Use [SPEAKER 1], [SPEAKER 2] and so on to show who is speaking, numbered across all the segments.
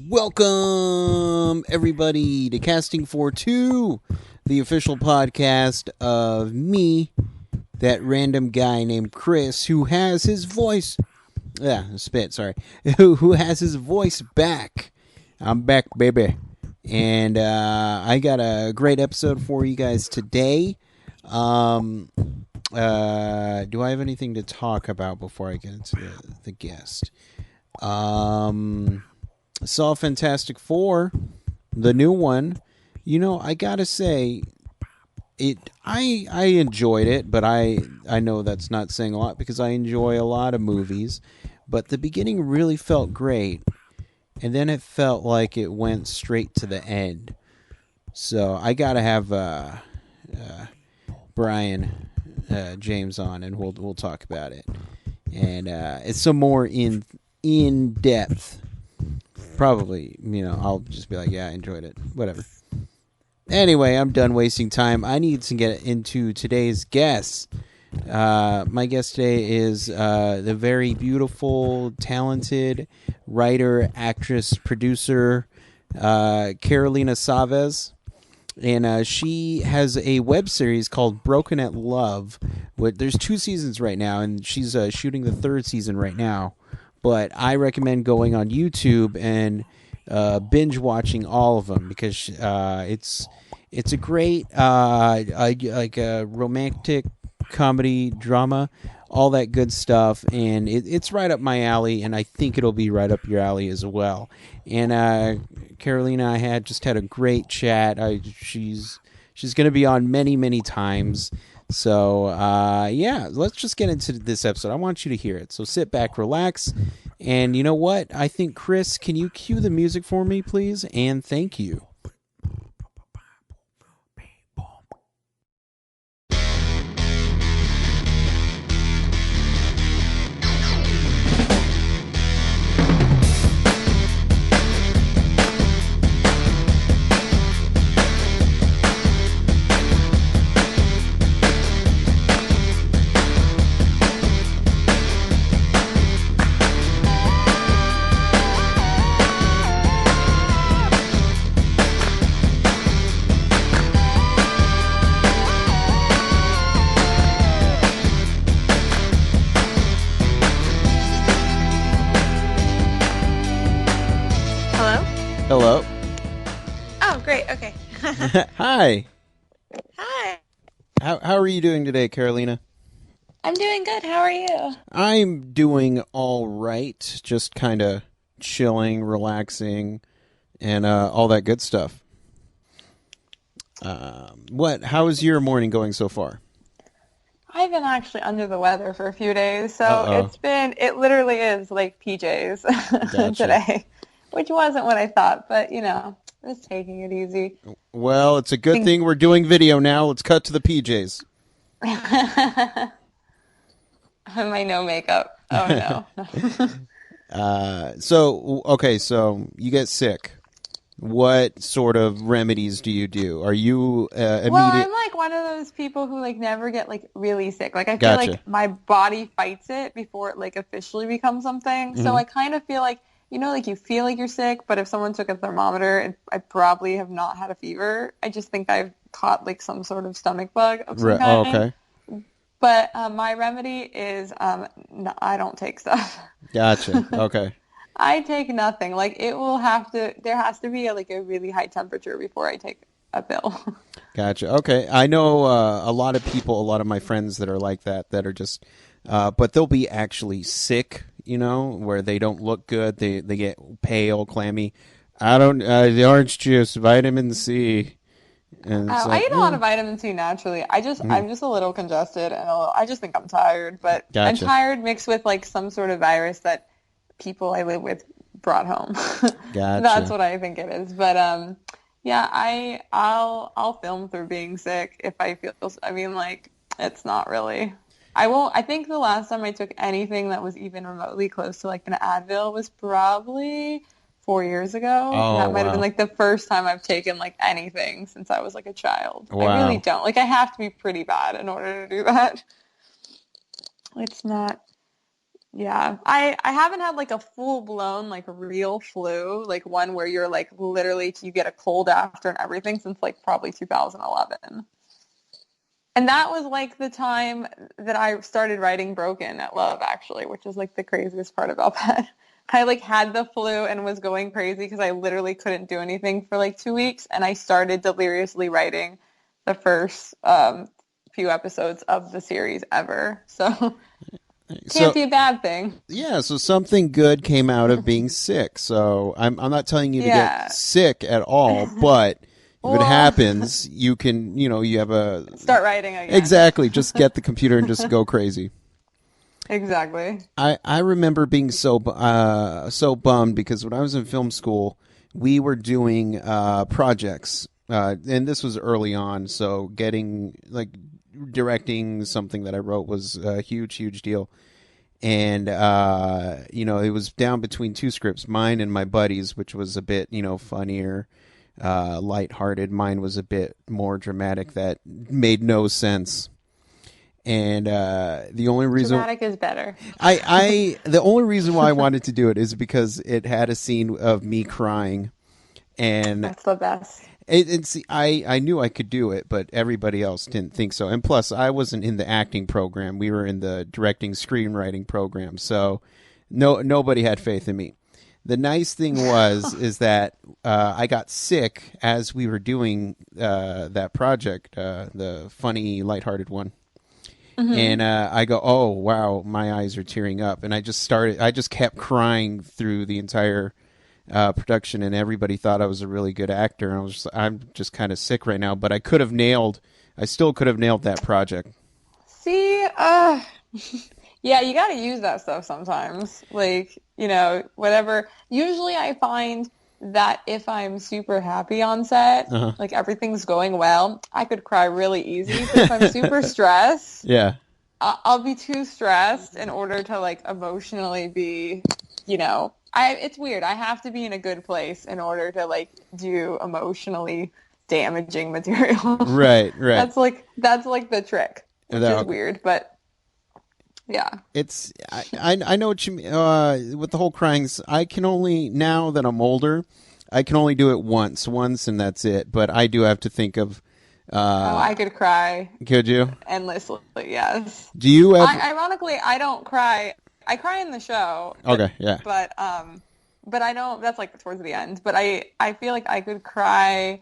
[SPEAKER 1] Welcome, everybody, to Casting for Two, the official podcast of me, that random guy named Chris, who has his voice... who has his voice back. I'm back, baby. And I got a great episode for you guys today. Do I have anything to talk about before I get into the guest? Saw Fantastic Four, the new one. You know, I gotta say, I enjoyed it, but I know that's not saying a lot because I enjoy a lot of movies. But the beginning really felt great, and then it felt like it went straight to the end. So I gotta have Brian James on, and we'll talk about it. And it's some more in depth. Probably, I'll just be like, yeah, I enjoyed it. Whatever. Anyway, I'm done wasting time. I need to get into today's guest. My guest today is the very beautiful, talented writer, actress, producer, Karolina Sivas. And she has a web series called Broken at Love. There's 2 seasons right now, and she's shooting the 3rd season right now. But I recommend going on YouTube and binge watching all of them because it's a great like a romantic comedy drama, all that good stuff, and it's right up my alley, and I think it'll be right up your alley as well. And Karolina, I had a great chat. She's going to be on many times. So, yeah, let's just get into this episode. I want you to hear it. So sit back, relax, and you know what? I think, Chris, can you cue the music for me, please? And thank you. Hello.
[SPEAKER 2] Oh, great. Okay.
[SPEAKER 1] Hi.
[SPEAKER 2] Hi.
[SPEAKER 1] How are you doing today, Karolina?
[SPEAKER 2] I'm doing good. How are you?
[SPEAKER 1] I'm doing all right. Just kind of chilling, relaxing, and all that good stuff. How is your morning going so far?
[SPEAKER 2] I've been actually under the weather for a few days, so it literally is like PJs
[SPEAKER 1] Gotcha.
[SPEAKER 2] today, which wasn't what I thought, but just taking it easy.
[SPEAKER 1] Well, it's a good thing we're doing video now. Let's cut to the PJs.
[SPEAKER 2] My no makeup. Oh no.
[SPEAKER 1] So you get sick. What sort of remedies do you do? Are you immediate?
[SPEAKER 2] Well, I'm like one of those people who like never get like really sick. Like I feel
[SPEAKER 1] Gotcha.
[SPEAKER 2] like my body fights it before it like officially becomes something.
[SPEAKER 1] Mm-hmm.
[SPEAKER 2] So I kind of feel like, like you feel like you're sick, but if someone took a thermometer and I probably have not had a fever, I just think I've caught like some sort of stomach bug of some kind.
[SPEAKER 1] Oh, okay.
[SPEAKER 2] But my remedy is no, I don't take stuff.
[SPEAKER 1] Gotcha. Okay.
[SPEAKER 2] I take nothing. Like there has to be a really high temperature before I take a pill.
[SPEAKER 1] Gotcha. Okay. I know a lot of people, a lot of my friends that are like that are just, but they'll be actually sick, where they don't look good. They get pale, clammy. The orange juice, vitamin C. And
[SPEAKER 2] I eat a lot of vitamin C naturally. I'm just a little congested and I just think I'm tired, but
[SPEAKER 1] Gotcha.
[SPEAKER 2] I'm tired mixed with like some sort of virus that people I live with brought home.
[SPEAKER 1] Gotcha.
[SPEAKER 2] That's what I think it is. But yeah, I'll film through being sick if I feel. I mean, like it's not really. I won't. I think the last time I took anything that was even remotely close to like an Advil was probably 4 years ago.
[SPEAKER 1] Oh,
[SPEAKER 2] that might have
[SPEAKER 1] wow.
[SPEAKER 2] been like the first time I've taken like anything since I was like a child.
[SPEAKER 1] Wow.
[SPEAKER 2] I really don't. Like I have to be pretty bad in order to do that. It's not. Yeah. I haven't had like a full blown like real flu, like one where you're like literally you get a cold after and everything since like probably 2011. And that was like the time that I started writing Broken at Love, actually, which is like the craziest part about that. I like had the flu and was going crazy because I literally couldn't do anything for like 2 weeks, and I started deliriously writing the first few episodes of the series ever. So can't
[SPEAKER 1] So
[SPEAKER 2] be a bad thing.
[SPEAKER 1] yeah, so something good came out of being sick. So I'm not telling you to get
[SPEAKER 2] Yeah.
[SPEAKER 1] sick at all, but if it
[SPEAKER 2] Well,
[SPEAKER 1] happens, you can, you have a
[SPEAKER 2] start writing again.
[SPEAKER 1] exactly, just get the computer and just go crazy.
[SPEAKER 2] Exactly.
[SPEAKER 1] I remember being so bummed because when I was in film school, we were doing projects, and this was early on, so getting like directing something that I wrote was a huge deal. And it was down between two scripts, mine and my buddies, which was a bit funnier, lighthearted. Mine was a bit more dramatic that made no sense. And the only reason
[SPEAKER 2] Dramatic is better.
[SPEAKER 1] the only reason why I wanted to do it is because it had a scene of me crying, and
[SPEAKER 2] That's the best.
[SPEAKER 1] I knew I could do it, but everybody else didn't think so. And plus, I wasn't in the acting program; we were in the directing screenwriting program, so nobody had faith in me. The nice thing is that I got sick as we were doing that project, the funny, lighthearted one.
[SPEAKER 2] Hmm.
[SPEAKER 1] And I go, oh wow, my eyes are tearing up, and I just kept crying through the entire production, and everybody thought I was a really good actor. And I'm just kind of sick right now, but I still could have nailed that project.
[SPEAKER 2] See, yeah, you got to use that stuff sometimes. Like, whatever. Usually I find that if I'm super happy on set,
[SPEAKER 1] Uh
[SPEAKER 2] like everything's going well, I could cry really easy. But if I'm super stressed,
[SPEAKER 1] Yeah.
[SPEAKER 2] I'll be too stressed in order to like emotionally be, it's weird. I have to be in a good place in order to like do emotionally damaging material.
[SPEAKER 1] Right. Right.
[SPEAKER 2] That's like the trick, which is
[SPEAKER 1] That-
[SPEAKER 2] weird, but yeah.
[SPEAKER 1] I know what you mean with the whole crying. I can only now that I'm older, I can only do it once, and that's it. But I do have to think of.
[SPEAKER 2] Oh,
[SPEAKER 1] Uh,
[SPEAKER 2] I could cry
[SPEAKER 1] could you?
[SPEAKER 2] endlessly, yes.
[SPEAKER 1] Do you ever?
[SPEAKER 2] Ironically, I don't cry. I cry in the show,
[SPEAKER 1] Okay. Yeah.
[SPEAKER 2] but I don't, that's like towards the end. But I feel like I could cry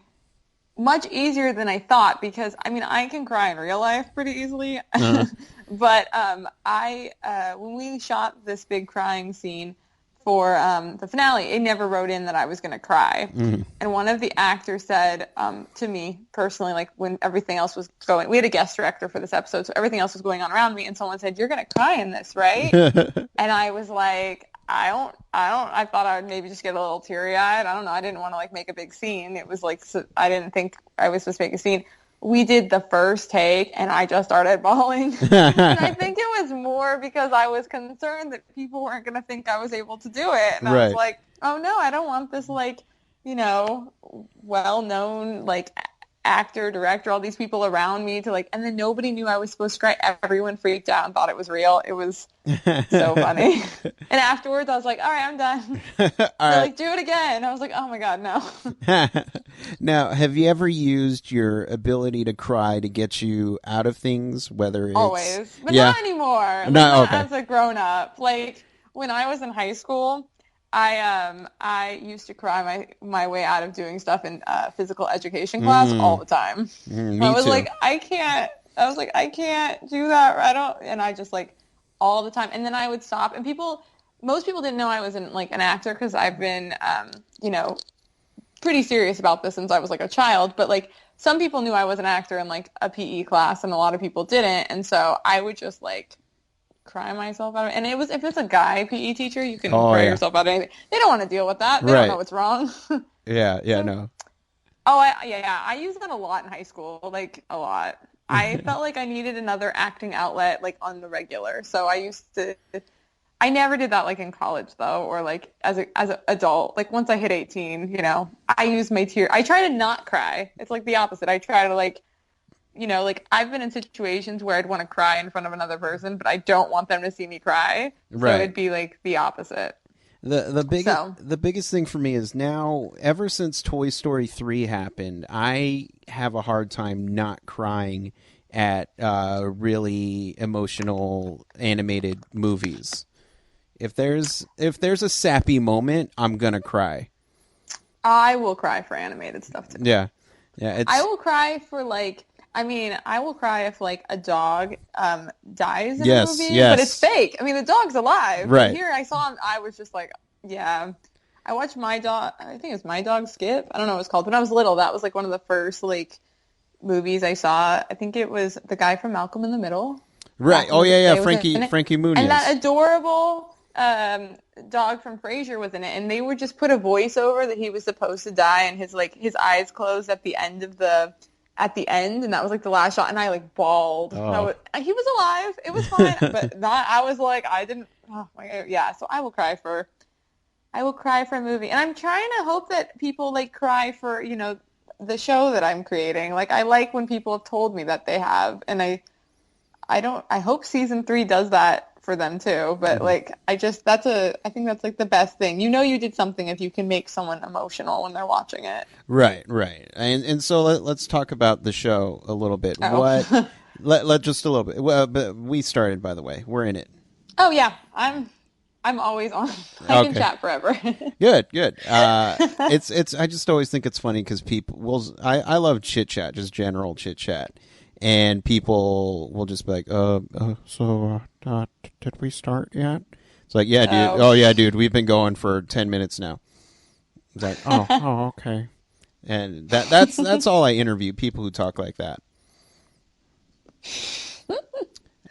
[SPEAKER 2] much easier than I thought because I mean I can cry in real life pretty easily,
[SPEAKER 1] Uh,
[SPEAKER 2] but I when we shot this big crying scene for the finale, it never wrote in that I was going to cry,
[SPEAKER 1] mm.
[SPEAKER 2] and one of the actors said to me personally, like when everything else was going, we had a guest director for this episode, so everything else was going on around me, and someone said, "You're going to cry in this, right?" And I was like, I thought I would maybe just get a little teary-eyed. I don't know. I didn't want to like make a big scene. It was like, so, I didn't think I was supposed to make a scene. We did the first take and I just started bawling. And I think it was more because I was concerned that people weren't going to think I was able to do it. And I was
[SPEAKER 1] Right.
[SPEAKER 2] like, oh no, I don't want this like, you know, well-known like actor, director, all these people around me to like, and then nobody knew I was supposed to cry. Everyone freaked out and thought it was real. It was so funny. And afterwards, I was like, all right, I'm done.
[SPEAKER 1] All
[SPEAKER 2] They're
[SPEAKER 1] right.
[SPEAKER 2] like, do it again. I was like, oh my God, no.
[SPEAKER 1] Now, have you ever used your ability to cry to get you out of things? Whether it's
[SPEAKER 2] Always. But
[SPEAKER 1] yeah,
[SPEAKER 2] not anymore. Like
[SPEAKER 1] no,
[SPEAKER 2] not
[SPEAKER 1] okay,
[SPEAKER 2] as a grown up. Like when I was in high school, I used to cry my way out of doing stuff in physical education class all
[SPEAKER 1] mm,
[SPEAKER 2] the time. I
[SPEAKER 1] me
[SPEAKER 2] was
[SPEAKER 1] too.
[SPEAKER 2] like, I can't do that. I don't, and I just like all the time. And then I would stop, and most people didn't know I was like an actor because I've been, pretty serious about this since I was like a child. But like some people knew I was an actor in like a PE class, and a lot of people didn't. And so I would just like cry myself out of it. And it was if it's a guy PE teacher, you can
[SPEAKER 1] Oh
[SPEAKER 2] cry
[SPEAKER 1] yeah,
[SPEAKER 2] yourself out of anything. They don't want to deal with that. They don't know
[SPEAKER 1] right.
[SPEAKER 2] what's wrong.
[SPEAKER 1] Yeah, yeah,
[SPEAKER 2] So
[SPEAKER 1] no.
[SPEAKER 2] yeah. I used that a lot in high school, like a lot. I felt like I needed another acting outlet, like on the regular. So I used to. I never did that like in college though, or like as an adult. Like once I hit 18, I use my tear. I try to not cry. It's like the opposite. I try to like like I've been in situations where I'd want to cry in front of another person, but I don't want them to see me cry. So
[SPEAKER 1] Right.
[SPEAKER 2] it'd be like the opposite.
[SPEAKER 1] The
[SPEAKER 2] So,
[SPEAKER 1] biggest thing for me is now, ever since Toy Story 3 happened, I have a hard time not crying at really emotional animated movies. If there's a sappy moment, I'm gonna cry.
[SPEAKER 2] I will cry for animated stuff too.
[SPEAKER 1] Yeah. Yeah,
[SPEAKER 2] I
[SPEAKER 1] it's
[SPEAKER 2] will cry for like, I mean, I will cry if like a dog dies in a
[SPEAKER 1] yes,
[SPEAKER 2] movie, but it's
[SPEAKER 1] yes.
[SPEAKER 2] fake. I mean, the dog's alive, but
[SPEAKER 1] Right.
[SPEAKER 2] here I saw him, I was just like, yeah. I watched my dog, I think it's My Dog Skip. I don't know what it's called. When I was little, that was like one of the first like movies I saw. I think it was the guy from Malcolm in the Middle.
[SPEAKER 1] Right.
[SPEAKER 2] Back in
[SPEAKER 1] Oh
[SPEAKER 2] the
[SPEAKER 1] yeah, yeah,
[SPEAKER 2] day was in it.
[SPEAKER 1] Frankie
[SPEAKER 2] And
[SPEAKER 1] Muniz.
[SPEAKER 2] that adorable dog from Frasier was in it. And they would just put a voiceover that he was supposed to die and his eyes closed at the end, and that was like the last shot, and I like bawled. And
[SPEAKER 1] Oh.
[SPEAKER 2] he was alive. It was fine, but not I was like I didn't oh my God. Yeah, so I will cry for a movie. And I'm trying to hope that people like cry for, the show that I'm creating. Like I like when people have told me that they have, and I hope season 3 does that for them too. But
[SPEAKER 1] Mhm.
[SPEAKER 2] like I think that's like the best thing. You did something if you can make someone emotional when they're watching it.
[SPEAKER 1] Right, right. And so let's talk about the show a little bit. What
[SPEAKER 2] Oh.
[SPEAKER 1] let just a little bit. Well, but we started, by the way. We're in it.
[SPEAKER 2] Oh yeah, I'm always on. I can
[SPEAKER 1] Okay.
[SPEAKER 2] chat forever.
[SPEAKER 1] Good, good. It's. I just always think it's funny because people will. I love chit chat, just general chit chat, and people will just be like, did we start yet? It's like, yeah, dude.
[SPEAKER 2] Oh.
[SPEAKER 1] Oh, yeah, dude. We've been going for 10 minutes now." It's like, oh, okay. And that's all I interview, people who talk like that.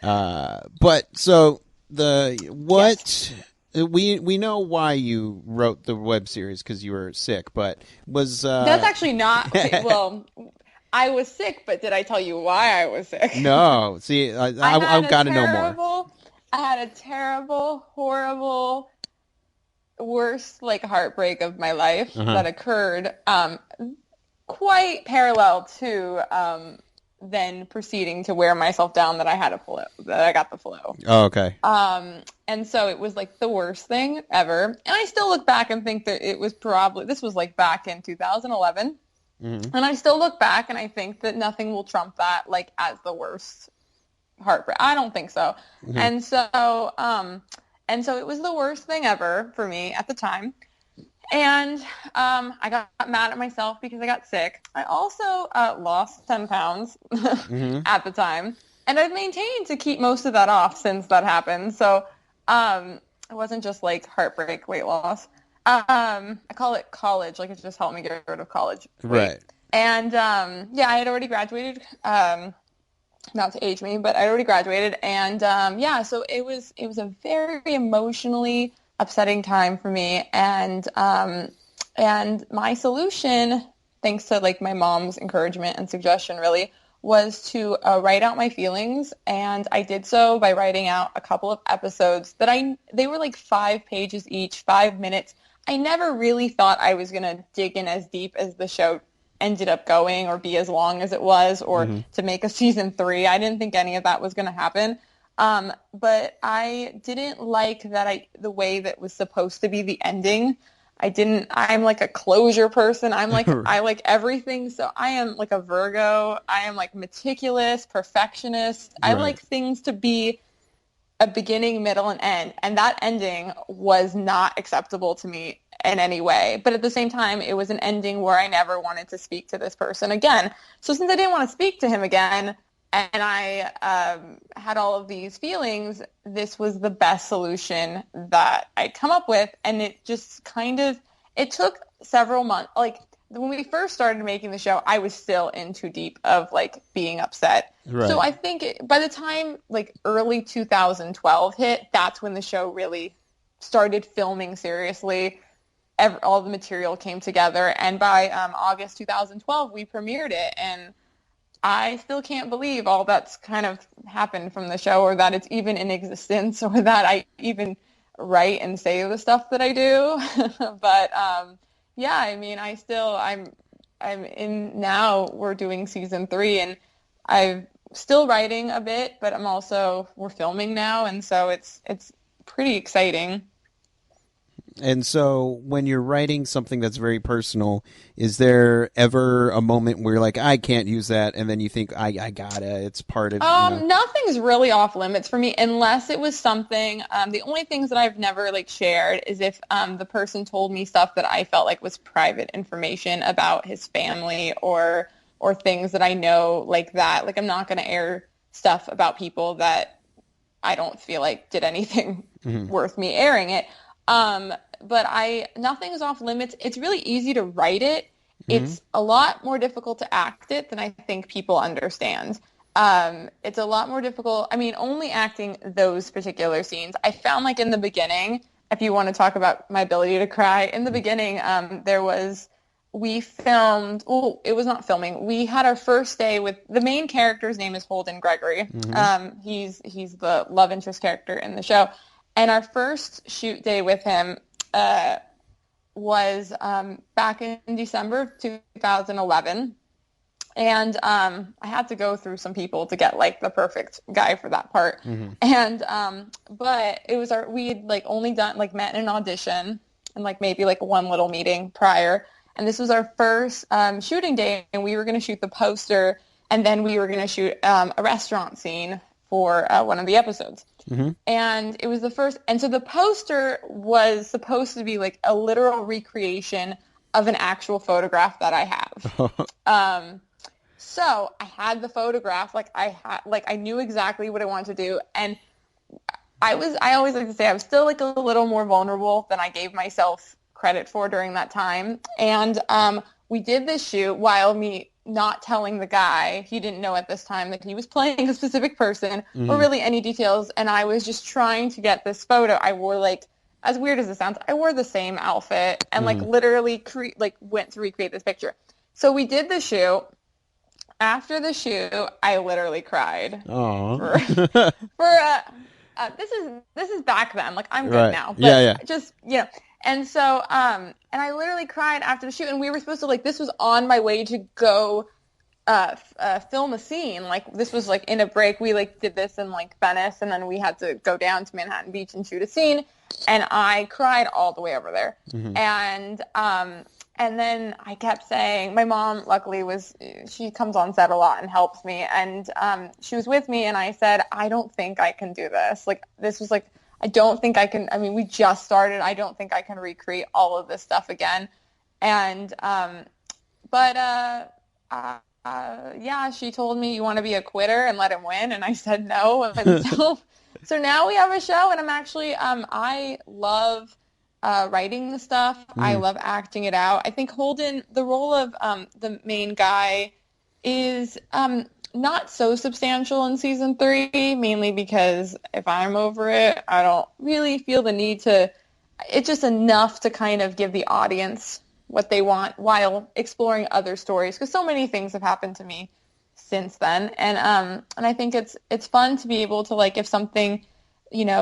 [SPEAKER 1] But so the
[SPEAKER 2] Yes.
[SPEAKER 1] what we know why you wrote the web series because you were sick, but was
[SPEAKER 2] That's actually not okay. Well, I was sick, but did I tell you why I was sick?
[SPEAKER 1] no. See, I've got to know more.
[SPEAKER 2] I had a terrible, horrible, worst like heartbreak of my life
[SPEAKER 1] Uh huh.
[SPEAKER 2] that occurred quite parallel to then proceeding to wear myself down that I had a flu, that I got the flu.
[SPEAKER 1] Oh, okay.
[SPEAKER 2] And so it was like the worst thing ever. And I still look back and think that this was like back in 2011.
[SPEAKER 1] Hmm.
[SPEAKER 2] And I still look back and I think that nothing will trump that like as the worst heartbreak. I don't think so.
[SPEAKER 1] Hmm.
[SPEAKER 2] And so it was the worst thing ever for me at the time. And I got mad at myself because I got sick. I also lost 10 pounds
[SPEAKER 1] Hmm.
[SPEAKER 2] at the time. And I've maintained to keep most of that off since that happened. So it wasn't just like heartbreak weight loss. I call it college. Like it just helped me get rid of college weight.
[SPEAKER 1] Right.
[SPEAKER 2] And yeah, I had already graduated. Not to age me, but I already graduated, and yeah, so it was a very emotionally upsetting time for me, and my solution, thanks to like my mom's encouragement and suggestion, really was to write out my feelings, and I did so by writing out a couple of episodes they were like 5 pages each, 5 minutes. I never really thought I was gonna dig in as deep as the show ended up going or be as long as it was or
[SPEAKER 1] Hmm.
[SPEAKER 2] to make a season 3. I didn't think any of that was going to happen. But I didn't like the way that was supposed to be the ending. I'm like a closure person. I like everything. So I am like a Virgo. I am like meticulous, perfectionist. I
[SPEAKER 1] Right.
[SPEAKER 2] like things to be a beginning, middle, and end. And that ending was not acceptable to me in any way. But at the same time, it was an ending where I never wanted to speak to this person again. So since I didn't want to speak to him again, and I had all of these feelings, this was the best solution that I'd come up with. And it just it took several months. Like when we first started making the show, I was still in too deep of like being upset. So
[SPEAKER 1] Right.
[SPEAKER 2] I think by the time like early 2012 hit, that's when the show really started filming seriously. All the material came together, and by August 2012, we premiered it. And I still can't believe all that's kind of happened from the show, or that it's even in existence, or that I even write and say the stuff that I do. But yeah, I mean, I'm in now. We're doing season 3, and I've still writing a bit, but we're filming now, and so it's pretty exciting.
[SPEAKER 1] And so, when you're writing something that's very personal, is there ever a moment where you're like, I can't use that, and then you think, I gotta, it's part of, you know?
[SPEAKER 2] Nothing's really off limits for me unless it was something. The only things that I've never like shared is if the person told me stuff that I felt like was private information about his family or things that I know like that. Like I'm not going to air stuff about people that I don't feel like did anything
[SPEAKER 1] Hmm.
[SPEAKER 2] worth me airing it. But nothing is off limits. It's really easy to write it.
[SPEAKER 1] Hmm.
[SPEAKER 2] It's a lot more difficult to act it than I think people understand. It's a lot more difficult. I mean, only acting those particular scenes. I found like in the beginning, if you want to talk about my ability to cry, in the beginning, we filmed, well, it was not filming. We had our first day with the main character's name is Holden Gregory.
[SPEAKER 1] Hmm.
[SPEAKER 2] He's the love interest character in the show. And our first shoot day with him was back in December of 2011. And I had to go through some people to get like the perfect guy for that part.
[SPEAKER 1] Hmm.
[SPEAKER 2] And but it was we had like only done like met in an audition and like maybe like one little meeting prior. And this was our first shooting day, and we were going to shoot the poster, and then we were going to shoot a restaurant scene for one of the episodes.
[SPEAKER 1] Hmm.
[SPEAKER 2] And it was the first, and so the poster was supposed to be like a literal recreation of an actual photograph that I have. So I had the photograph, I knew exactly what I wanted to do, and I always like to say I was still like a little more vulnerable than I gave myself credit for during that time. And we did this shoot while me not telling the guy, he didn't know at this time that he was playing a specific person or
[SPEAKER 1] Hmm.
[SPEAKER 2] really any details. And I was just trying to get this photo. I wore like, as weird as it sounds, I wore the same outfit and like
[SPEAKER 1] Hmm.
[SPEAKER 2] literally went to recreate this picture. So we did the shoot. After the shoot, I literally cried
[SPEAKER 1] Oh.
[SPEAKER 2] for for this is back then. Like I'm good
[SPEAKER 1] Right.
[SPEAKER 2] now,
[SPEAKER 1] Yeah,
[SPEAKER 2] but
[SPEAKER 1] yeah.
[SPEAKER 2] just And so and I literally cried after the shoot, and we were supposed to like this was on my way to go film a scene. Like this was like in a break. We like did this in like Venice, and then we had to go down to Manhattan Beach and shoot a scene. And I cried all the way over there.
[SPEAKER 1] Hmm.
[SPEAKER 2] And then I kept saying, my mom luckily she comes on set a lot and helps me. And she was with me, and I said, I don't think I can do this. Like this was like, I don't think I can. I mean, we just started. I don't think I can recreate all of this stuff again. And but yeah, she told me, you want to be a quitter and let him win, and I said no. And so now we have a show, and I'm actually I love writing the stuff. I
[SPEAKER 1] Hmm.
[SPEAKER 2] love acting it out. I think Holden, the role of the main guy, is not so substantial in season three, mainly because if I'm over it, I don't really feel the need to. It's just enough to kind of give the audience what they want while exploring other stories, because so many things have happened to me since then. And I think it's fun to be able to like if something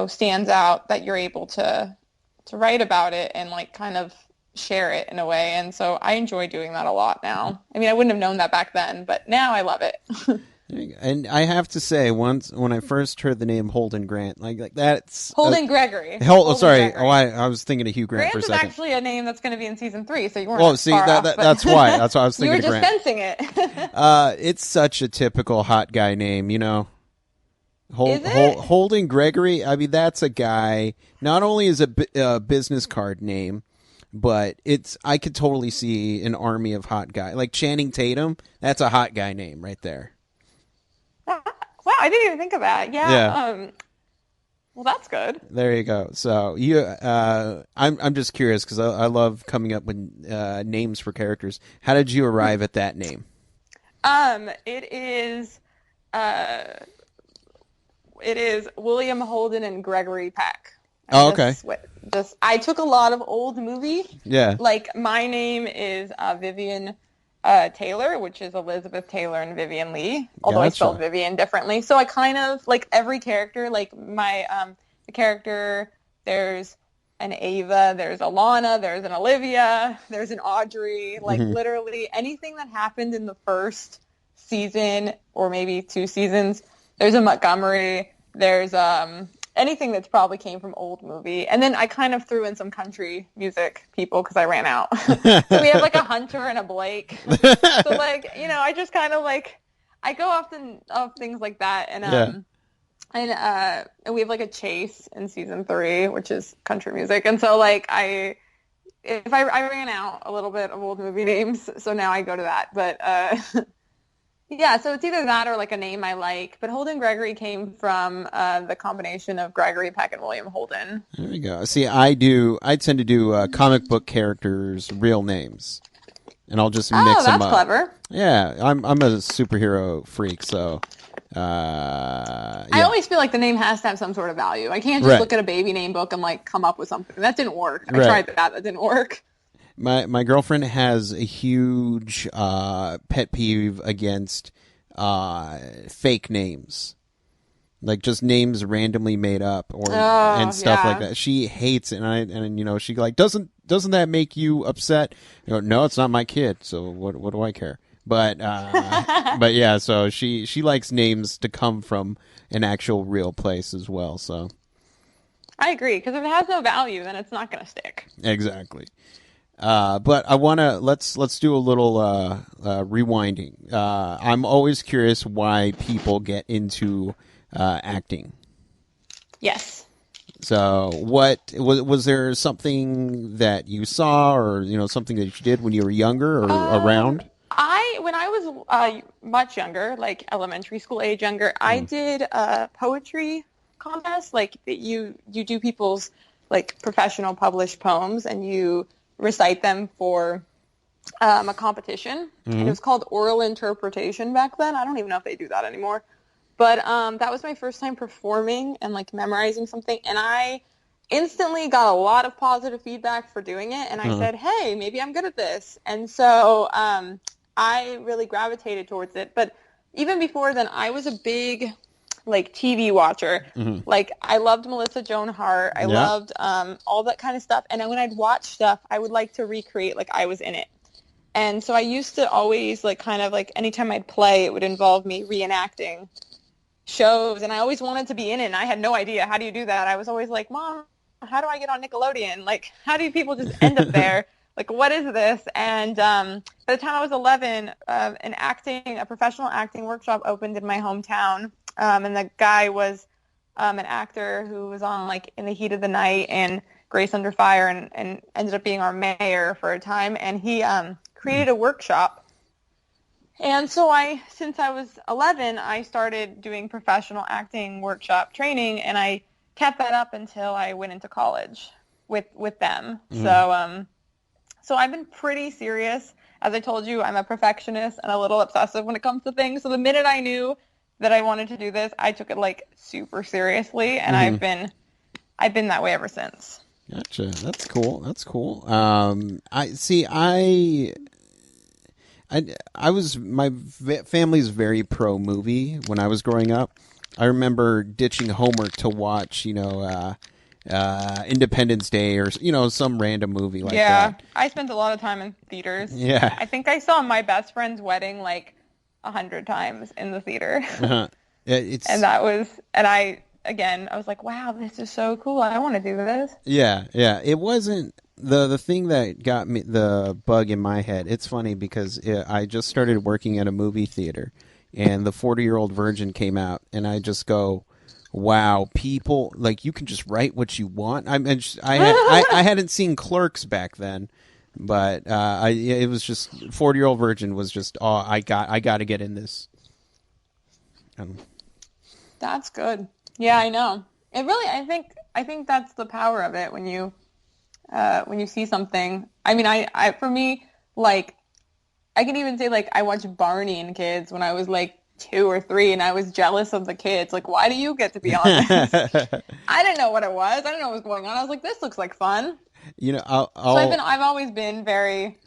[SPEAKER 2] stands out that you're able to write about it and like kind of share it in a way. And so I enjoy doing that a lot now. I mean, I wouldn't have known that back then, but now I love it.
[SPEAKER 1] And I have to say, once when I first heard the name Holden Grant, like that's
[SPEAKER 2] Holden Gregory.
[SPEAKER 1] Oh,
[SPEAKER 2] Holden
[SPEAKER 1] sorry. Oh,
[SPEAKER 2] Gregory.
[SPEAKER 1] I was thinking of Hugh Grant for a
[SPEAKER 2] Grant is
[SPEAKER 1] second.
[SPEAKER 2] actually a name that's going to be in season three, so you weren't
[SPEAKER 1] Well, see,
[SPEAKER 2] far off. But
[SPEAKER 1] that's why. That's why I was
[SPEAKER 2] you
[SPEAKER 1] thinking
[SPEAKER 2] were
[SPEAKER 1] of
[SPEAKER 2] just
[SPEAKER 1] Grant.
[SPEAKER 2] sensing it.
[SPEAKER 1] It's such a typical hot guy name, you know.
[SPEAKER 2] Is it?
[SPEAKER 1] Holden Gregory. I mean, that's a guy. Not only is a business card name, but I could totally see an army of hot guy like Channing Tatum. That's a hot guy name right there.
[SPEAKER 2] Wow, I didn't even think of that.
[SPEAKER 1] Yeah.
[SPEAKER 2] Yeah. Well, that's good.
[SPEAKER 1] There you go. So I'm just curious because I love coming up with names for characters. How did you arrive at that name?
[SPEAKER 2] It is, uh, it is William Holden and Gregory Peck.
[SPEAKER 1] Oh, okay.
[SPEAKER 2] I took a lot of old movie.
[SPEAKER 1] Yeah.
[SPEAKER 2] Like my name is Vivian Taylor, which is Elizabeth Taylor and Vivian Lee, although I spelled
[SPEAKER 1] Gotcha.
[SPEAKER 2] Vivian differently. So I kind of like every character, like my the character. There's an Ava, there's a Lana, there's an Olivia, there's an Audrey. Like
[SPEAKER 1] Hmm.
[SPEAKER 2] literally anything that happened in the first season or maybe 2 seasons. There's a Montgomery. There's anything that's probably came from old movie. And then I kind of threw in some country music people because I ran out. So we have like a Hunter and a Blake. So like, I just kind of like I go often of things like that,
[SPEAKER 1] Yeah.
[SPEAKER 2] and we have like a Chase in season 3, which is country music. And so like I ran out a little bit of old movie names, so now I go to that. But yeah, so it's either that or like a name I like. But Holden Gregory came from the combination of Gregory Peck and William Holden.
[SPEAKER 1] There we go. See, I tend to do comic book characters' real names, and I'll just
[SPEAKER 2] Oh,
[SPEAKER 1] mix them
[SPEAKER 2] that's
[SPEAKER 1] up.
[SPEAKER 2] clever.
[SPEAKER 1] Yeah, I'm a superhero freak, so
[SPEAKER 2] I
[SPEAKER 1] yeah.
[SPEAKER 2] always feel like the name has to have some sort of value. I can't just
[SPEAKER 1] Right.
[SPEAKER 2] look at a baby name book and like come up with something. That didn't work. I
[SPEAKER 1] Right.
[SPEAKER 2] tried that. That didn't work.
[SPEAKER 1] My girlfriend has a huge pet peeve against fake names, like just names randomly made up and stuff like
[SPEAKER 2] Yeah.
[SPEAKER 1] that. She hates it, and she like doesn't that make you upset? No, it's not my kid, so what do I care? But but yeah, so she likes names to come from an actual real place as well. So
[SPEAKER 2] I agree, because if it has no value, then it's not going to stick.
[SPEAKER 1] exactly. But I wanna let's do a little rewinding. I'm always curious why people get into acting.
[SPEAKER 2] Yes.
[SPEAKER 1] So, what was there something that you saw, or something that you did when you were younger or around?
[SPEAKER 2] When I was much younger, like elementary school age younger, I
[SPEAKER 1] Mm.
[SPEAKER 2] did a poetry contest. Like you do people's like professional published poems, and you recite them for a competition. And it was called oral interpretation back then. I don't even know if they do that anymore. But that was my first time performing and like memorizing something, and I instantly got a lot of positive feedback for doing it. And I said, "Hey, maybe I'm good at this." And so I really gravitated towards it. But even before then, I was a big like TV watcher. Like I loved Melissa Joan Hart. I
[SPEAKER 1] Yeah.
[SPEAKER 2] loved all that kind of stuff. And then when I'd watch stuff, I would like to recreate like I was in it. And so I used to always like kind of like anytime I'd play, it would involve me reenacting shows, and I always wanted to be in it, and I had no idea how do you do that. I was always like, Mom, how do I get on Nickelodeon? Like, how do people just end up there? Like, what is this? And by the time I was 11, a professional acting workshop opened in my hometown, and the guy was an actor who was on like In the Heat of the Night and Grace Under Fire, and ended up being our mayor for a time, and he created a workshop. And so since I was 11, I started doing professional acting workshop training, and I kept that up until I went into college with them. So I've been pretty serious. As I told you, I'm a perfectionist and a little obsessive when it comes to things. So the minute I knew that I wanted to do this, I took it like super seriously, and I've been that way ever since.
[SPEAKER 1] Gotcha. That's cool. That's cool. I was my family's very pro movie when I was growing up. I remember ditching homework to watch, Independence Day or some random movie like that.
[SPEAKER 2] I spent a lot of time in theaters.
[SPEAKER 1] Yeah.
[SPEAKER 2] I think I saw My Best Friend's Wedding like 100 times in the theater.
[SPEAKER 1] Uh-huh. It's
[SPEAKER 2] And I was like, wow, this is so cool. I want to do this.
[SPEAKER 1] yeah. It wasn't the thing that got me the bug in my head. It's funny because I just started working at a movie theater, and the 40-Year-Old Virgin came out, and I just go, wow, people, like, you can just write what you want. I hadn't seen Clerks back then, but it was just 40-Year-Old Virgin was just, oh, I got to get in this.
[SPEAKER 2] That's good. Yeah, I know. It really, I think that's the power of it when you see something. I mean, for me, like, I can even say, like, I watched Barney and Kids when I was, like, 2 or 3, and I was jealous of the kids. Like, why do you get to be on this? I didn't know what it was. I didn't know what was going on. I was like, this looks like fun. So I've always been very,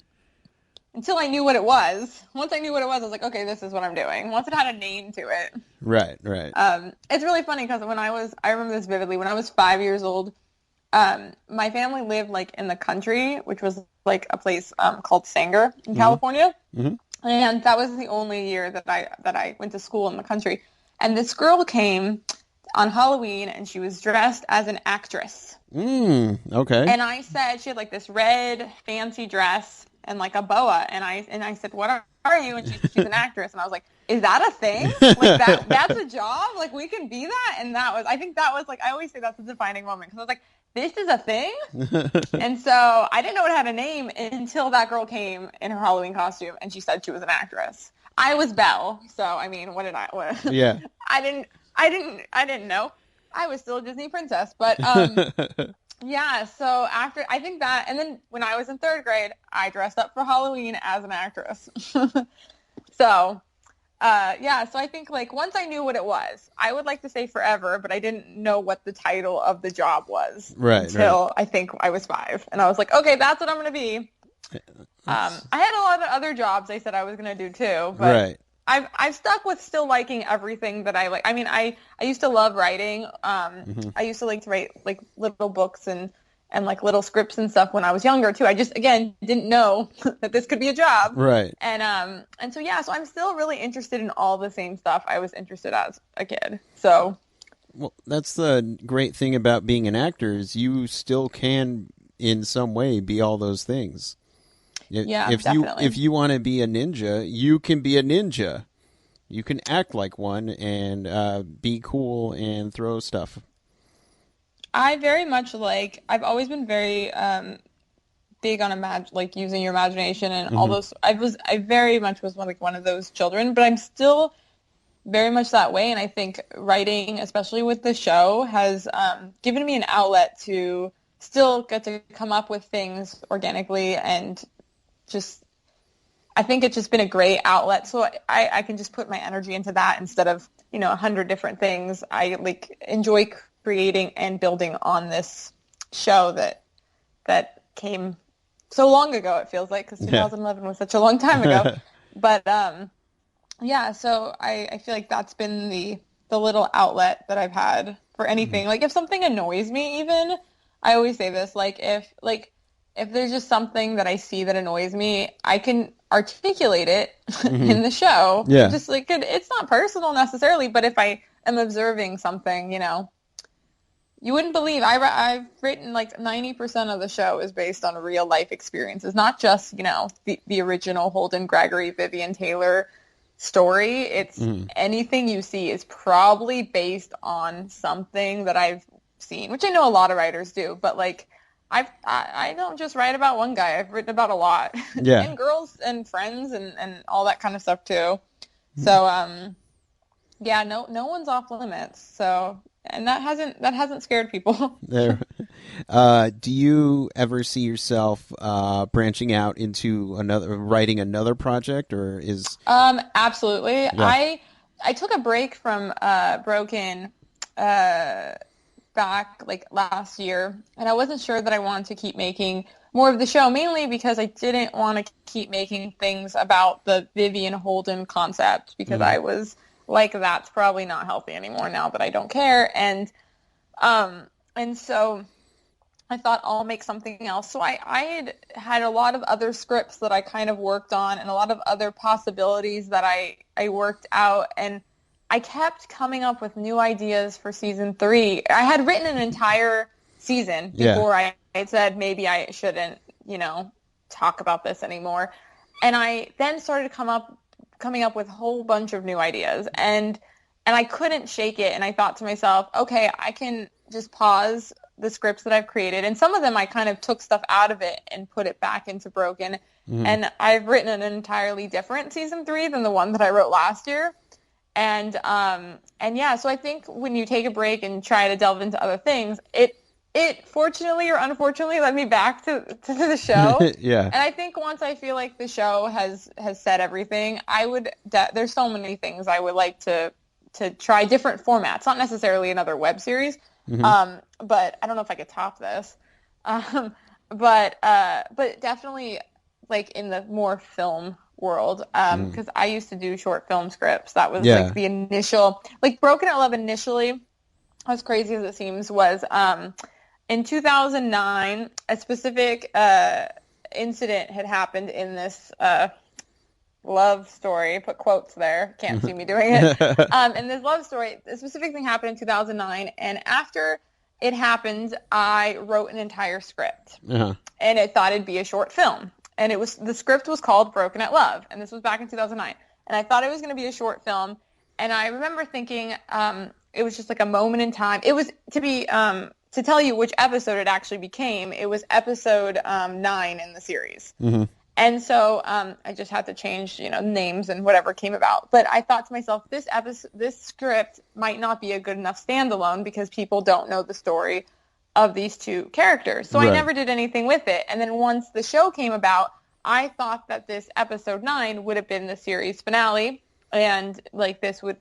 [SPEAKER 2] until I knew what it was. Once I knew what it was, I was like, okay, this is what I'm doing. Once it had a name to it.
[SPEAKER 1] Right.
[SPEAKER 2] It's really funny because I remember this vividly. When I was 5 years old, my family lived like in the country, which was like a place called Sanger in California. And that was the only year that I went to school in the country. And this girl came on Halloween and she was dressed as an actress.
[SPEAKER 1] Okay.
[SPEAKER 2] And I said she had like this red fancy dress and like a boa. And I said, "What are you?" And she said she's an actress. And I was like, "Is that a thing? Like that's a job? Like we can be that?" And I think that was like I always say that's a defining moment because I was like, "This is a thing?" And so I didn't know it had a name until that girl came in her Halloween costume and she said she was an actress. I was Belle, so I mean, what did I? What,
[SPEAKER 1] Yeah.
[SPEAKER 2] I didn't know. I was still a Disney princess, but yeah. So after I think that, and then when I was in third grade, I dressed up for Halloween as an actress. So yeah, so I think like once I knew what it was, I would like to say forever, but I didn't know what the title of the job was
[SPEAKER 1] Right, right.
[SPEAKER 2] until I think I was 5. And I was like, okay, that's what I'm going to be.
[SPEAKER 1] That's
[SPEAKER 2] I had a lot of other jobs I said I was going to do too, but
[SPEAKER 1] right.
[SPEAKER 2] I've stuck with still liking everything that I like. I mean, I used to love writing.
[SPEAKER 1] Hmm.
[SPEAKER 2] I used to like to write like little books and like little scripts and stuff when I was younger too. I just again didn't know that this could be a job.
[SPEAKER 1] Right.
[SPEAKER 2] And so yeah, so I'm still really interested in all the same stuff I was interested as a kid. So
[SPEAKER 1] Well, that's the great thing about being an actor is you still can, in some way, be all those things.
[SPEAKER 2] yeah,
[SPEAKER 1] If
[SPEAKER 2] definitely.
[SPEAKER 1] you want to be a ninja, you can be a ninja. You can act like one and be cool and throw stuff.
[SPEAKER 2] I very much like I've always been very big on like using your imagination and all
[SPEAKER 1] Hmm.
[SPEAKER 2] those I very much was one of those children, but I'm still very much that way. And I think writing, especially with the show, has given me an outlet to still get to come up with things organically and just I think it's just been a great outlet. So I can just put my energy into that instead of, 100 different things. I like enjoy creating and building on this show that came so long ago, it feels like, because
[SPEAKER 1] Yeah.
[SPEAKER 2] 2011 was such a long time ago. But yeah, so I feel like that's been the little outlet that I've had for
[SPEAKER 1] Hmm.
[SPEAKER 2] anything. Like if something annoys me even, I always say this, like if there's just something that I see that annoys me, I can articulate it
[SPEAKER 1] Hmm.
[SPEAKER 2] in the show.
[SPEAKER 1] Yeah.
[SPEAKER 2] Just like it's not personal necessarily, but if I am observing something, you wouldn't believe I've written like 90% of the show is based on real life experiences, not just, the original Holden Gregory, Vivian Taylor story. It's
[SPEAKER 1] Hmm.
[SPEAKER 2] anything you see is probably based on something that I've seen, which I know a lot of writers do, but like I don't just write about one guy. I've written about a lot
[SPEAKER 1] Yeah.
[SPEAKER 2] and girls and friends and all that kind of stuff too. So yeah, no one's off limits. So and that hasn't scared people.
[SPEAKER 1] There. Do you ever see yourself branching out into writing another project, or is
[SPEAKER 2] Absolutely.
[SPEAKER 1] yeah?
[SPEAKER 2] I took a break from Broken uh back like last year, and I wasn't sure that I wanted to keep making more of the show, mainly because I didn't want to keep making things about the Vivian Holden concept because
[SPEAKER 1] Hmm.
[SPEAKER 2] I was like, that's probably not healthy anymore now that I don't care. And so I thought I'll make something else. So I had a lot of other scripts that I kind of worked on and a lot of other possibilities that I worked out. And I kept coming up with new ideas for season 3. I had written an entire season
[SPEAKER 1] Yeah.
[SPEAKER 2] before I had said maybe I shouldn't, talk about this anymore. And I then started coming up with a whole bunch of new ideas. And I couldn't shake it. And I thought to myself, okay, I can just pause the scripts that I've created. And some of them I kind of took stuff out of it and put it back into Broken.
[SPEAKER 1] Hmm.
[SPEAKER 2] And I've written an entirely different season 3 than the one that I wrote last year. And yeah, so I think when you take a break and try to delve into other things, it fortunately or unfortunately led me back to the show.
[SPEAKER 1] Yeah.
[SPEAKER 2] And I think once I feel like the show has said everything, there's so many things I would like to try different formats, not necessarily another web series.
[SPEAKER 1] Hmm.
[SPEAKER 2] But I don't know if I could top this. But definitely like in the more film world,
[SPEAKER 1] Hmm.
[SPEAKER 2] because I used to do short film scripts. That was like
[SPEAKER 1] Yeah.
[SPEAKER 2] the initial, like Broken at Love initially, as crazy as it seems, was in 2009, a specific incident had happened in this love story, put quotes there, can't see me doing it. In this love story, a specific thing happened in 2009, and after it happened, I wrote an entire script, and I thought it'd be a short film. And the script was called Broken at Love, and this was back in 2009. And I thought it was going to be a short film, and I remember thinking it was just like a moment in time. It was to tell you which episode it actually became. It was episode 9 in the series. And so I just had to change, names and whatever came about. But I thought to myself, this script might not be a good enough standalone because people don't know the story of these two characters. So I never did anything with it. And then once the show came about, I thought that this episode 9 would have been the series finale. And like this would,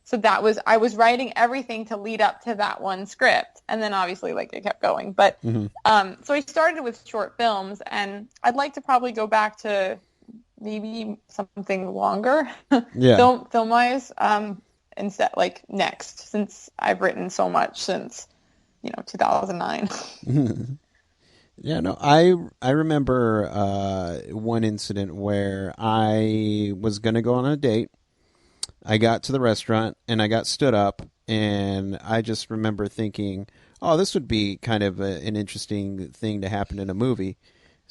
[SPEAKER 2] so I was writing everything to lead up to that one script. And then obviously like it kept going. But so I started with short films, and I'd like to probably go back to maybe something longer film-wise instead, like next, since I've written so much since 2009.
[SPEAKER 1] Yeah, no, I remember one incident where I was going to go on a date. I got to the restaurant and I got stood up, and I just remember thinking, oh, this would be kind of an interesting thing to happen in a movie.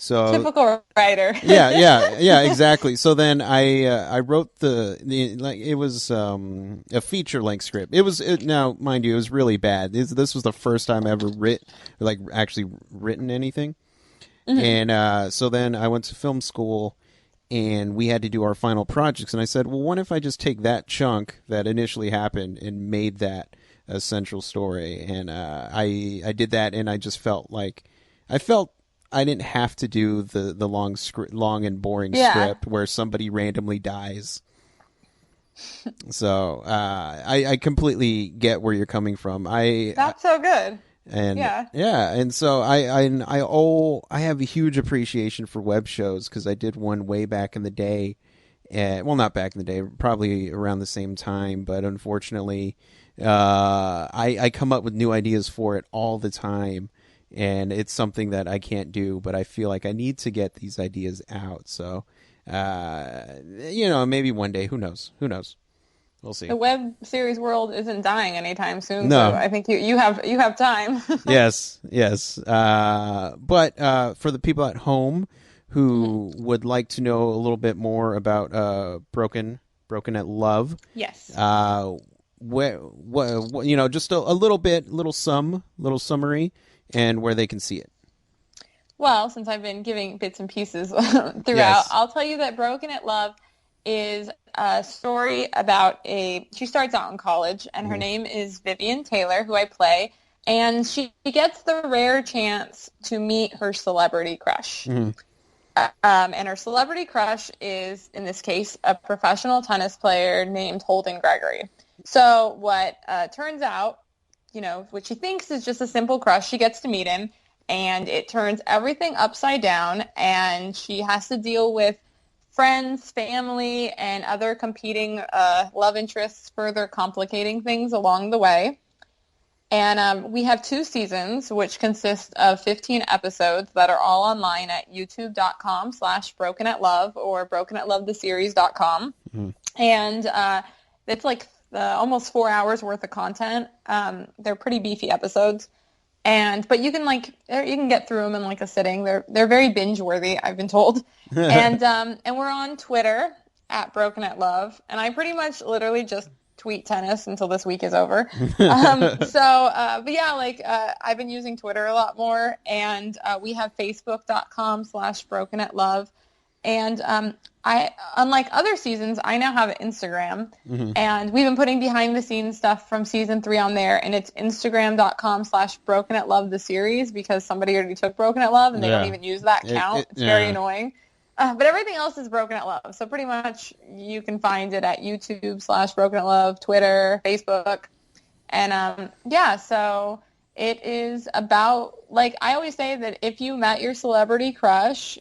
[SPEAKER 1] So
[SPEAKER 2] typical writer.
[SPEAKER 1] yeah, exactly. So then I wrote like it was a feature length script. Now mind you, it was really bad. This was the first time I ever actually written anything. And so then I went to film school, and we had to do our final projects. And I said, well, what if I just take that chunk that initially happened and made that a central story? And I did that, and I just felt like I didn't have to do the long and boring script where somebody randomly dies. So I completely get where you're coming from.
[SPEAKER 2] That's so good.
[SPEAKER 1] And and so I have a huge appreciation for web shows, because I did one way back in the day. Well, not back in the day, probably around the same time, but unfortunately, I come up with new ideas for it all the time. And it's something that I can't do, but I feel like I need to get these ideas out. So, maybe one day, who knows? We'll see.
[SPEAKER 2] The web series world isn't dying anytime soon.
[SPEAKER 1] No.
[SPEAKER 2] So I think you have time.
[SPEAKER 1] Yes. But for the people at home who would like to know a little bit more about Broken at Love.
[SPEAKER 2] Yes.
[SPEAKER 1] Just a little summary, and where they can see it.
[SPEAKER 2] Well, since I've been giving bits and pieces throughout, I'll tell you that Broken at Love is a story about she starts out in college, and her name is Vivian Taylor, who I play, and she gets the rare chance to meet her celebrity crush. And her celebrity crush is, in this case, a professional tennis player named Holden Gregory. So what turns out, what she thinks is just a simple crush, she gets to meet him, and it turns everything upside down, and she has to deal with friends, family, and other competing love interests, further complicating things along the way. And we have 2 seasons, which consist of 15 episodes that are all online at youtube.com/brokenatlove or brokenatlovetheseries.com. And it's like almost 4 hours worth of content. They're pretty beefy episodes. But you can get through them in like a sitting. They're very binge worthy, I've been told. And we're on Twitter at Broken at Love, and I pretty much literally just tweet tennis until this week is over. But yeah, I've been using Twitter a lot more, and we have facebook.com/Broken at Love. And unlike other seasons, I now have an Instagram, and we've been putting behind the scenes stuff from season 3 on there, and it's instagram.com/Broken at Love the series, because somebody already took Broken at Love and they don't even use that count. It's very annoying. But everything else is Broken at Love. So pretty much you can find it at YouTube/Broken at Love, Twitter, Facebook. And so it is about, like I always say, that if you met your celebrity crush,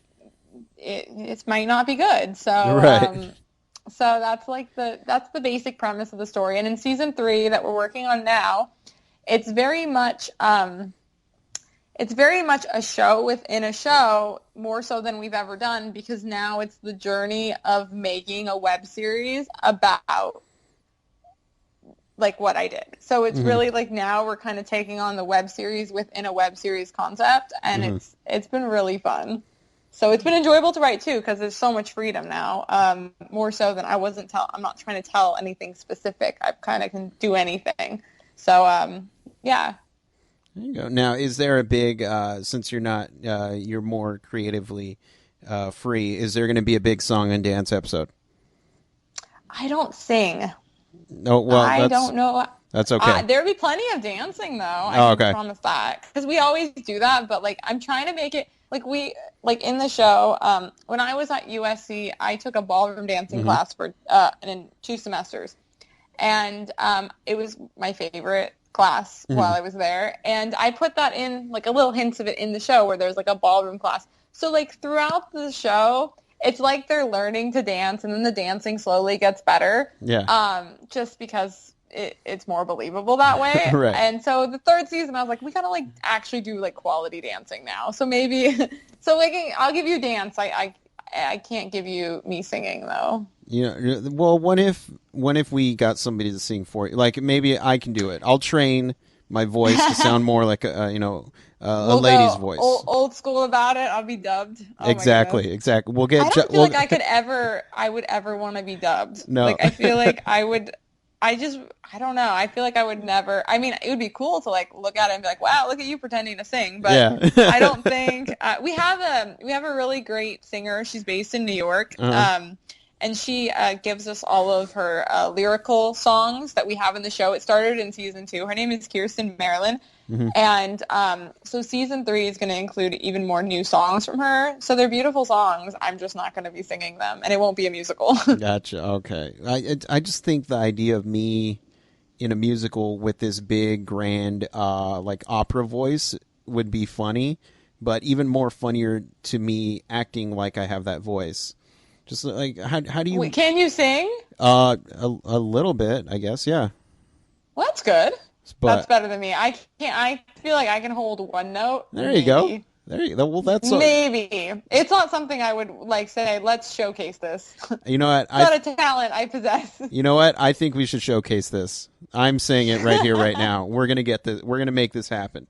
[SPEAKER 2] it might not be good. So so that's the basic premise of the story. And in season 3 that we're working on now, it's very much it's very much a show within a show, more so than we've ever done, because now it's the journey of making a web series about like what I did. So it's
[SPEAKER 1] Mm-hmm.
[SPEAKER 2] really like now we're kind of taking on the web series within a web series concept, and
[SPEAKER 1] Mm-hmm.
[SPEAKER 2] it's been really fun. So it's been enjoyable to write too, because there's so much freedom now. More so than I'm not trying to tell anything specific. I kind of can do anything. So yeah.
[SPEAKER 1] There you go. Now, is there a big since you're not you're more creatively free? Is there going to be a big song and dance episode?
[SPEAKER 2] I don't sing.
[SPEAKER 1] No, well,
[SPEAKER 2] I don't know.
[SPEAKER 1] That's okay.
[SPEAKER 2] There'd be plenty of dancing though.
[SPEAKER 1] Oh,
[SPEAKER 2] I can
[SPEAKER 1] okay.
[SPEAKER 2] promise that, because we always do that. But like, I'm trying to make it like in the show. When I was at USC, I took a ballroom dancing
[SPEAKER 1] Mm-hmm.
[SPEAKER 2] class for in 2 semesters, and it was my favorite class
[SPEAKER 1] Mm-hmm.
[SPEAKER 2] while I was there. And I put that in like a little hints of it in the show where there's like a ballroom class. So like throughout the show, it's like they're learning to dance, and then the dancing slowly gets better.
[SPEAKER 1] Yeah.
[SPEAKER 2] Just because it's more believable that way.
[SPEAKER 1] Right.
[SPEAKER 2] And so the third season, I was like, we gotta like actually do like quality dancing now. So maybe, so like I'll give you dance. I can't give you me singing though.
[SPEAKER 1] Well, what if we got somebody to sing for you? Like maybe I can do it. I'll train my voice to sound more like a
[SPEAKER 2] We'll
[SPEAKER 1] lady's
[SPEAKER 2] go
[SPEAKER 1] voice.
[SPEAKER 2] old school about it. I'll be dubbed. Oh
[SPEAKER 1] Exactly. We'll get.
[SPEAKER 2] I don't feel like I would ever want to be dubbed.
[SPEAKER 1] No.
[SPEAKER 2] Like I feel like I would. I don't know. I feel like I would never. I mean, it would be cool to like look at it and be like, "Wow, look at you pretending to sing." But
[SPEAKER 1] Yeah.
[SPEAKER 2] I don't think we have a really great singer. She's based in New York.
[SPEAKER 1] Uh-huh.
[SPEAKER 2] And she gives us all of her lyrical songs that we have in the show. It started in season 2. Her name is Kirsten Marilyn.
[SPEAKER 1] Mm-hmm.
[SPEAKER 2] And so season 3 is going to include even more new songs from her. So they're beautiful songs. I'm just not going to be singing them, and it won't be a musical.
[SPEAKER 1] Gotcha. Okay. I just think the idea of me in a musical with this big, grand, like opera voice would be funny, but even more funnier to me acting like I have that voice. Just like how do you?
[SPEAKER 2] Wait, can you sing?
[SPEAKER 1] A little bit, I guess. Yeah.
[SPEAKER 2] Well, that's good.
[SPEAKER 1] But
[SPEAKER 2] that's better than me. I can't. I feel like I can hold one note.
[SPEAKER 1] There you go. There you go. Well, that's
[SPEAKER 2] maybe it's not something I would like say. Let's showcase this.
[SPEAKER 1] You know what?
[SPEAKER 2] It's not a talent I possess.
[SPEAKER 1] You know what? I think we should showcase this. I'm saying it right here, right now. We're gonna get this. We're gonna make this happen.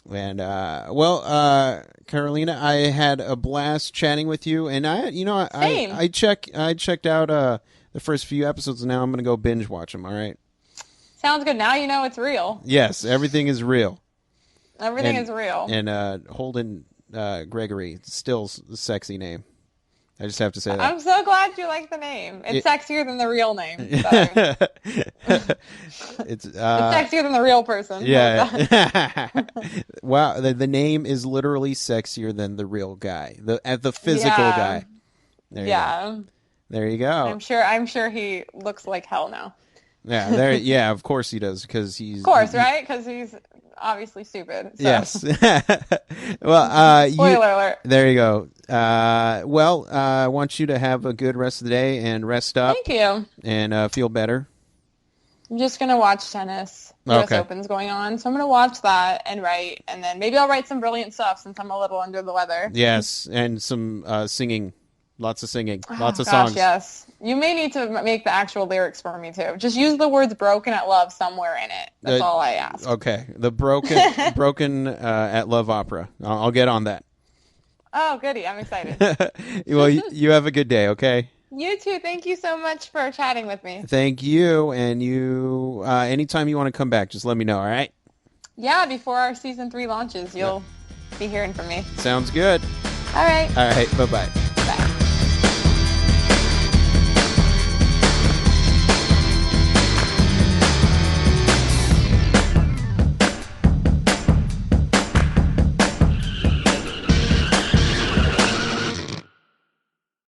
[SPEAKER 1] And Karolina, I had a blast chatting with you, and I checked out the first few episodes, and now I'm gonna go binge watch them. All right.
[SPEAKER 2] Sounds good. Now you know it's real.
[SPEAKER 1] Yes, everything is real.
[SPEAKER 2] Everything is real.
[SPEAKER 1] And Holden Gregory, still a sexy name. I just have to say that.
[SPEAKER 2] I'm so glad you like the name. It's sexier than the real name.
[SPEAKER 1] It's
[SPEAKER 2] sexier than the real person.
[SPEAKER 1] Yeah. Wow, the name is literally sexier than the real guy, the physical guy. There you go. There you go.
[SPEAKER 2] I'm sure he looks like hell now.
[SPEAKER 1] Yeah, yeah, of course he does, because he's...
[SPEAKER 2] Of course, right? Because he's obviously stupid. So.
[SPEAKER 1] Yes. Well,
[SPEAKER 2] spoiler alert.
[SPEAKER 1] There you go. I want you to have a good rest of the day and rest up.
[SPEAKER 2] Thank you.
[SPEAKER 1] And feel better.
[SPEAKER 2] I'm just going to watch tennis. US Open's going on. So I'm going to watch that and write. And then maybe I'll write some brilliant stuff since I'm a little under the weather.
[SPEAKER 1] Yes, and some singing. Lots of singing. Lots of songs.
[SPEAKER 2] Yes. You may need to make the actual lyrics for me, too. Just use the words broken at love somewhere in it. That's all I ask.
[SPEAKER 1] Okay. The broken at love opera. I'll get on that.
[SPEAKER 2] Oh, goody. I'm excited.
[SPEAKER 1] Well, you have a good day, okay?
[SPEAKER 2] You too. Thank you so much for chatting with me.
[SPEAKER 1] Thank you. And you, anytime you want to come back, just let me know, all right?
[SPEAKER 2] Yeah, before our season 3 launches, you'll be hearing from me.
[SPEAKER 1] Sounds good.
[SPEAKER 2] All right.
[SPEAKER 1] All right. Bye-bye.